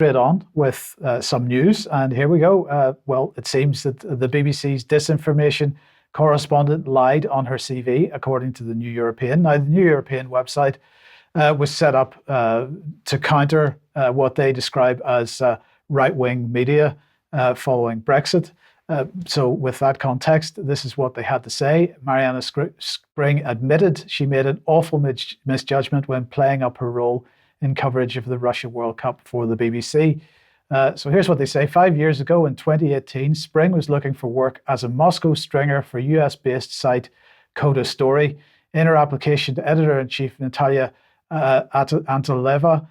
straight on with some news, and here we go. Well, it seems that the BBC's disinformation correspondent lied on her CV, according to the New European. Now, the New European website was set up to counter what they describe as right-wing media following Brexit. So with that context, this is what they had to say. Marianna Spring admitted she made an awful misjudgment when playing up her role in coverage of the Russia World Cup for the BBC. So here's what they say. 5 years ago in 2018, Spring was looking for work as a Moscow stringer for US-based site Coda Story. In her application to editor-in-chief Natalia Anteleva,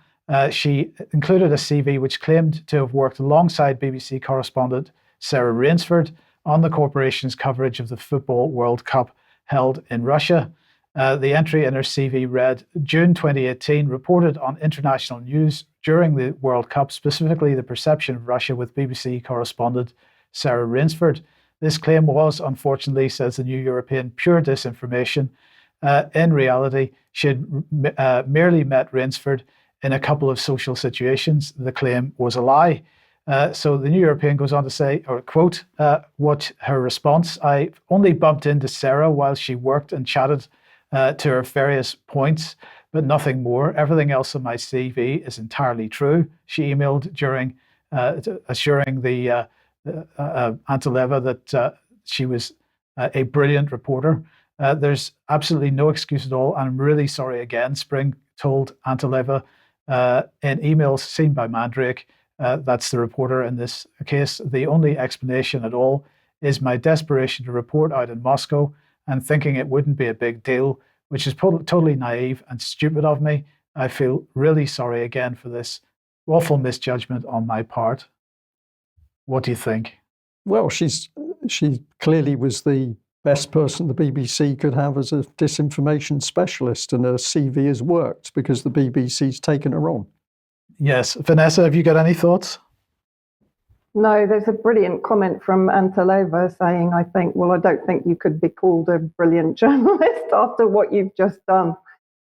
she included a CV which claimed to have worked alongside BBC correspondent Sarah Rainsford on the corporation's coverage of the Football World Cup held in Russia. The entry in her CV read, June 2018, reported on international news during the World Cup, specifically the perception of Russia with BBC correspondent Sarah Rainsford. This claim was, unfortunately, says the New European, pure disinformation. In reality, she had merely met Rainsford in a couple of social situations. The claim was a lie. So the New European goes on to say, or quote, what her response, I only bumped into Sarah while she worked and chatted to her various points, but nothing more. Everything else on my CV is entirely true. She emailed during assuring the Anteleva that she was a brilliant reporter. There's absolutely no excuse at all. And I'm really sorry again, Spring told Anteleva in emails seen by Mandrake, that's the reporter in this case, the only explanation at all is my desperation to report out in Moscow and thinking it wouldn't be a big deal, which is totally naive and stupid of me. I feel really sorry again for this awful misjudgment on my part. What do you think? Well, she clearly was the best person the BBC could have as a disinformation specialist, and her CV has worked because the BBC's taken her on. Yes. Vanessa, have you got any thoughts? No, there's a brilliant comment from Antelova saying, I don't think you could be called a brilliant journalist after what you've just done.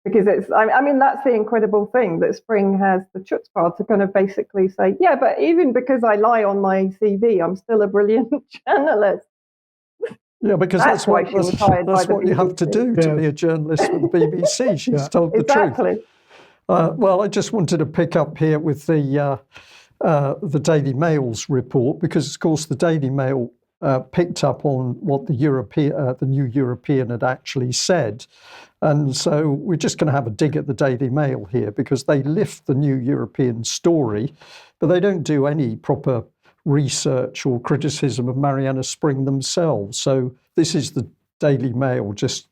Because that's the incredible thing, that Spring has the chutzpah to kind of basically say, yeah, but even because I lie on my CV, I'm still a brilliant journalist. Yeah, because that's what you have to do to be a journalist with the BBC. She's told the truth. Well, I just wanted to pick up here with the Daily Mail's report, because, of course, the Daily Mail picked up on what the New European had actually said. And so we're just going to have a dig at the Daily Mail here, because they lift the New European story, but they don't do any proper research or criticism of Marianna Spring themselves. So this is the Daily Mail just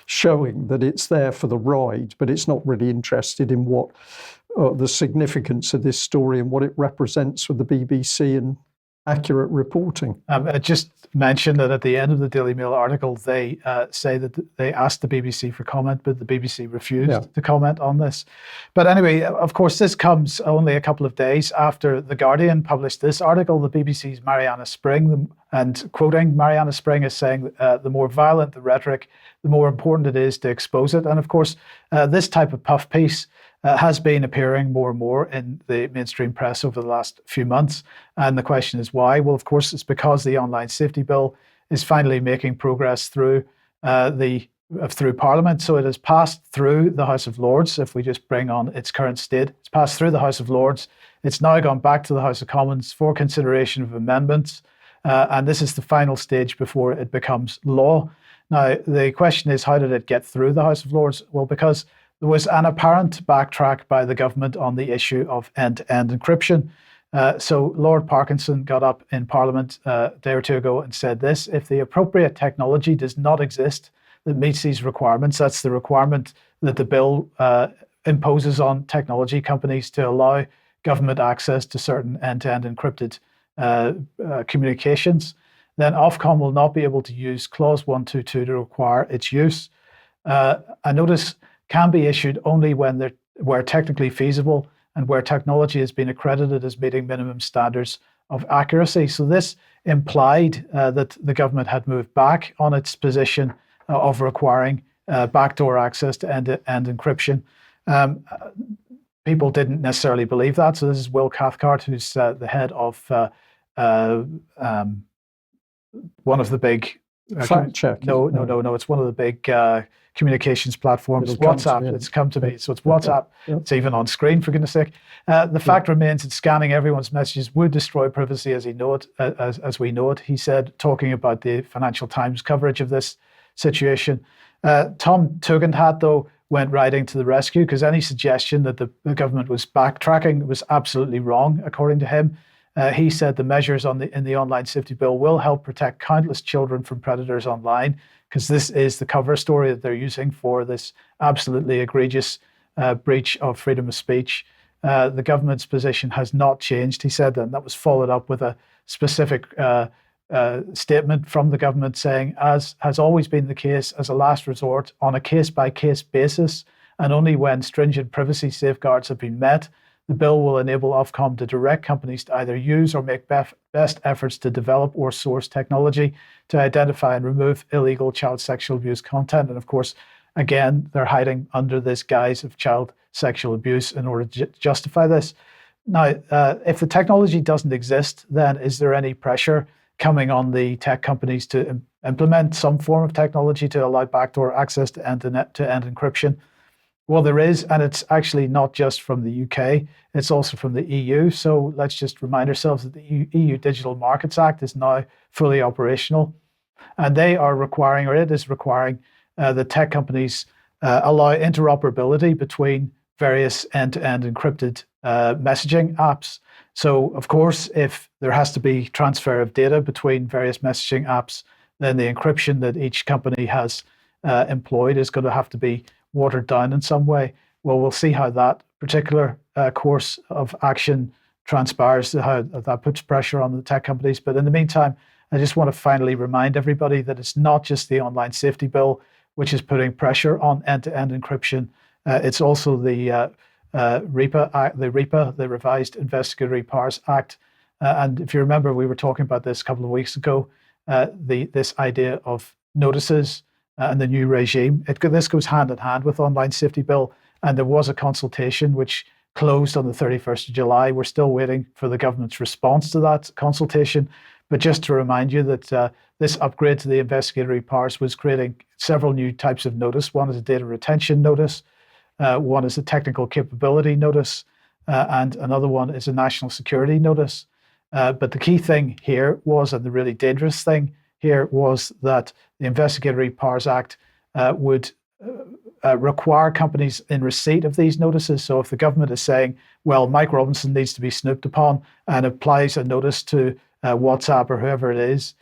showing that it's there for the ride, but it's not really interested in what the significance of this story and what it represents for the BBC and accurate reporting. I just mentioned that at the end of the Daily Mail article, they say that they asked the BBC for comment, but the BBC refused to comment on this. But anyway, of course, this comes only a couple of days after The Guardian published this article. The BBC's Marianna Spring, and quoting, Marianna Spring is saying, the more violent the rhetoric, the more important it is to expose it. And of course, this type of puff piece has been appearing more and more in the mainstream press over the last few months. And the question is why? Well, of course, it's because the Online Safety Bill is finally making progress through Parliament. So it has passed through the House of Lords. If we just bring on its current state, it's passed through the House of Lords. It's now gone back to the House of Commons for consideration of amendments. And this is the final stage before it becomes law. Now, the question is, how did it get through the House of Lords? Well, because there was an apparent backtrack by the government on the issue of end-to-end encryption. So Lord Parkinson got up in Parliament a day or two ago and said this: if the appropriate technology does not exist that meets these requirements, that's the requirement that the bill imposes on technology companies to allow government access to certain end-to-end encrypted communications, then Ofcom will not be able to use Clause 122 to require its use. A notice can be issued only where technically feasible and where technology has been accredited as meeting minimum standards of accuracy. So this implied that the government had moved back on its position of requiring backdoor access to end-to-end encryption. people didn't necessarily believe that. So this is Will Cathcart, who's the head of one of the big fact check. No. It's one of the big communications platforms. WhatsApp. It's come to me. So it's WhatsApp. Yeah. It's even on screen, for goodness sake. The fact remains that scanning everyone's messages would destroy privacy as we know it. He said, talking about the Financial Times coverage of this situation. Tom Tugendhat, though, went riding to the rescue, because any suggestion that the government was backtracking was absolutely wrong, according to him. He said the measures in the online safety bill will help protect countless children from predators online, because this is the cover story that they're using for this absolutely egregious breach of freedom of speech. The government's position has not changed, he said, and that was followed up with a specific statement from the government saying, as has always been the case, as a last resort, on a case-by-case basis, and only when stringent privacy safeguards have been met, the bill will enable Ofcom to direct companies to either use or make best efforts to develop or source technology to identify and remove illegal child sexual abuse content. And of course, again, they're hiding under this guise of child sexual abuse in order to justify this. Now, if the technology doesn't exist, then is there any pressure coming on the tech companies to implement some form of technology to allow backdoor access to end-to-end encryption? Well, there is, and it's actually not just from the UK, it's also from the EU. So let's just remind ourselves that the EU Digital Markets Act is now fully operational, and they are requiring, or it is requiring, the tech companies allow interoperability between various end-to-end encrypted messaging apps. So, of course, if there has to be transfer of data between various messaging apps, then the encryption that each company has employed is going to have to be watered down in some way. Well, we'll see how that particular course of action transpires, how that puts pressure on the tech companies. But in the meantime, I just want to finally remind everybody that it's not just the online safety bill which is putting pressure on end-to-end encryption. It's also the RIPA, the Revised Investigatory Powers Act. And if you remember, we were talking about this a couple of weeks ago, this idea of notices and the new regime. This goes hand in hand with online safety bill. And there was a consultation which closed on the 31st of July. We're still waiting for the government's response to that consultation. But just to remind you that this upgrade to the investigatory powers was creating several new types of notice. One is a data retention notice. One is a technical capability notice, and another one is a national security notice. But the key thing here was, and the really dangerous thing here was, that the Investigatory Powers Act would require companies in receipt of these notices. So if the government is saying, well, Mike Robinson needs to be snooped upon, and applies a notice to WhatsApp or whoever it is,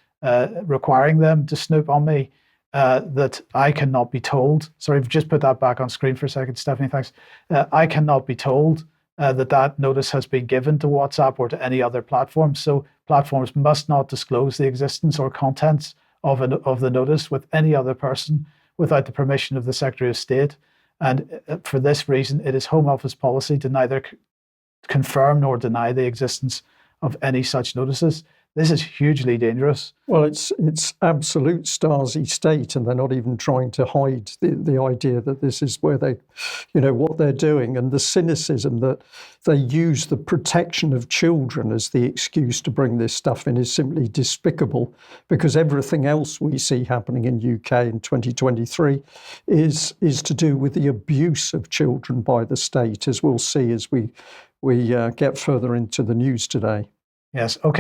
requiring them to snoop on me, that I cannot be told, sorry, just put that back on screen for a second, Stephanie, thanks. I cannot be told that notice has been given to WhatsApp or to any other platform. So platforms must not disclose the existence or contents of the notice with any other person without the permission of the Secretary of State. And for this reason, it is Home Office policy to neither confirm nor deny the existence of any such notices. This is hugely dangerous. Well, it's absolute Stasi state, and they're not even trying to hide the idea that this is where they, what they're doing, and the cynicism that they use the protection of children as the excuse to bring this stuff in is simply despicable, because everything else we see happening in UK in 2023 is to do with the abuse of children by the state, as we'll see as we get further into the news today. Yes. Okay.